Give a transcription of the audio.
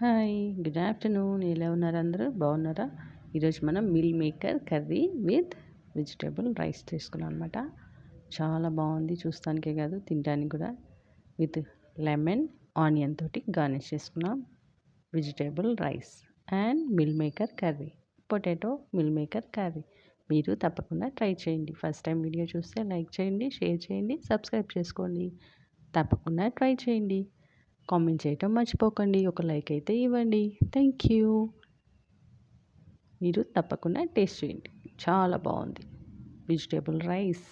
Hi good afternoon. ఎలా ఉన్నారు అందరూ? బాగున్నారా? ఈరోజు మనం meal maker curry with vegetable rice చేసుకున్నాం అనమాట. చాలా బాగుంది, చూస్తానికే కాదు తినడానికి కూడా. విత్ లెమన్ ఆనియన్ తోటి గార్నిష్ చేసుకున్నాం. Vegetable rice and meal maker curry, potato meal maker curry. మీరు తప్పకుండా ట్రై చేయండి. ఫస్ట్ టైం వీడియో చూస్తే లైక్ చేయండి, షేర్ చేయండి, సబ్స్క్రైబ్ చేసుకోండి. తప్పకుండా ట్రై చేయండి. కామెంట్ చేయటం మర్చిపోకండి. ఒక లైక్ అయితే ఇవ్వండి. Thank you. మీరు తప్పకుండా టేస్ట్ చేయండి. చాలా బాగుంది వెజిటేబుల్ రైస్.